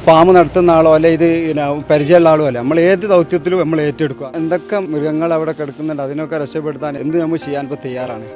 Farm നടത്തുന്ന ആളോ അല്ലെ ഇത് പരിചയമുള്ള ആളോ അല്ല, നമ്മൾ ഏത് ദൗത്യത്തിലും നമ്മൾ ഏറ്റെടുക്കുക. എന്തൊക്കെ മൃഗങ്ങൾ അവിടെ കിടക്കുന്നുണ്ട് അതിനൊക്കെ രക്ഷപ്പെടുത്താൻ എന്ത് നമ്മൾ ചെയ്യാൻ ഇപ്പോൾ തയ്യാറാണ്.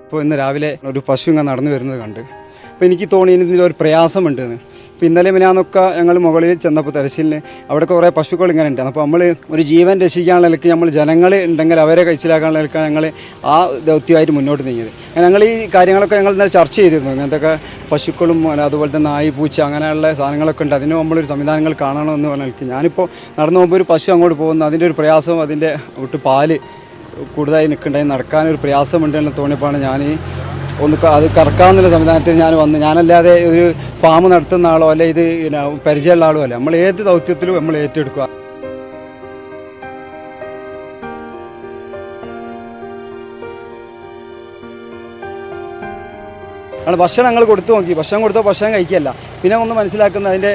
ഇപ്പോൾ ഇന്ന് രാവിലെ ഒരു പശു ഇങ്ങനെ നടന്നു വരുന്നത് കണ്ട് അപ്പോൾ എനിക്ക് തോന്നി ഇതിലൊരു പ്രയാസമുണ്ടെന്ന്. ഇപ്പോൾ ഇന്നലെ മിനാന്നൊക്കെ ഞങ്ങൾ മുകളിൽ ചെന്നപ്പോൾ തെരച്ചിലിന് അവിടെ കുറേ പശുക്കൾ ഇങ്ങനെ ഉണ്ട്. അപ്പോൾ നമ്മൾ ഒരു ജീവൻ രക്ഷിക്കാനുള്ള നിലയ്ക്ക് നമ്മൾ ജനങ്ങൾ ഉണ്ടെങ്കിൽ അവരെ കഴിച്ചിലാക്കാനുള്ള നിലയ്ക്കാണ് ഞങ്ങൾ ആ ദൗത്യമായിട്ട് മുന്നോട്ട് നീങ്ങിയത്. ഞങ്ങൾ ഈ കാര്യങ്ങളൊക്കെ ഞങ്ങൾ ഇന്നലെ ചർച്ച ചെയ്തിരുന്നു. ഇങ്ങനത്തെ പശുക്കളും അതുപോലെ തന്നെ നായി പൂച്ച അങ്ങനെയുള്ള സാധനങ്ങളൊക്കെ ഉണ്ട്, അതിന് നമ്മളൊരു സംവിധാനങ്ങൾ കാണണമെന്ന് പറഞ്ഞാൽ ഞാനിപ്പോൾ നടന്നു പോകുമ്പോൾ ഒരു പശു അങ്ങോട്ട് പോകുന്നു, അതിൻ്റെ ഒരു പ്രയാസം, അതിൻ്റെ വിട്ട് പാല് കൂടുതലായി നിൽക്കണ്ടായി നടക്കാനൊരു പ്രയാസമുണ്ടെന്ന് തോന്നിയപ്പോഴാണ് ഞാൻ ഒന്ന് അത് കറക്കാമെന്നുള്ള സംവിധാനത്തിൽ ഞാൻ വന്ന്. ഞാനല്ലാതെ ഒരു ഫാം നടത്തുന്ന ആളോ അല്ലെ ഇത് പരിചയമുള്ള ആളോ അല്ല, നമ്മൾ ഏത് ദൗത്യത്തിലും നമ്മൾ ഏറ്റെടുക്കുക. ആണ് ഭക്ഷണം ഞങ്ങൾ കൊടുത്തു നോക്കി, ഭക്ഷണം കൊടുത്തോ ഭക്ഷണം കഴിക്കുകയല്ല. പിന്നെ ഒന്ന് മനസ്സിലാക്കുന്ന അതിൻ്റെ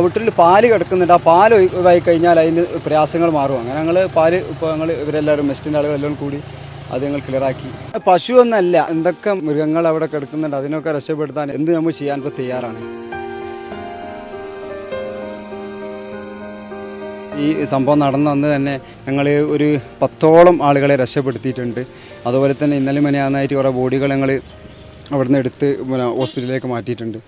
വീട്ടിൽ പാല് കിടക്കുന്നുണ്ട്, ആ പാല് ഒഴിവായി കഴിഞ്ഞാൽ അതിന് പ്രയാസങ്ങൾ മാറും. അങ്ങനെ ഞങ്ങൾ പാല് ഇപ്പോൾ ഞങ്ങൾ ഇവരെല്ലാവരും മെസ്റ്റിൻ്റെ ആളുകളെല്ലാം കൂടി അത് ഞങ്ങൾ ക്ലിയറാക്കി. പശു ഒന്നല്ല, എന്തൊക്കെ മൃഗങ്ങൾ അവിടെ കിടക്കുന്നുണ്ട് അതിനൊക്കെ രക്ഷപ്പെടുത്താൻ എന്ത് നമ്മൾ ചെയ്യാൻ ഇപ്പോൾ തയ്യാറാണ്. ഈ സംഭവം നടന്ന അന്ന് തന്നെ ഞങ്ങൾ ഒരു 10ഓളം ആളുകളെ രക്ഷപ്പെടുത്തിയിട്ടുണ്ട്. അതുപോലെ തന്നെ ഇന്നലെ മെനയാന്നായിട്ട് കുറേ ബോഡികൾ ഞങ്ങൾ അവിടെ നിന്ന് എടുത്ത് ഹോസ്പിറ്റലിലേക്ക് മാറ്റിയിട്ടുണ്ട്.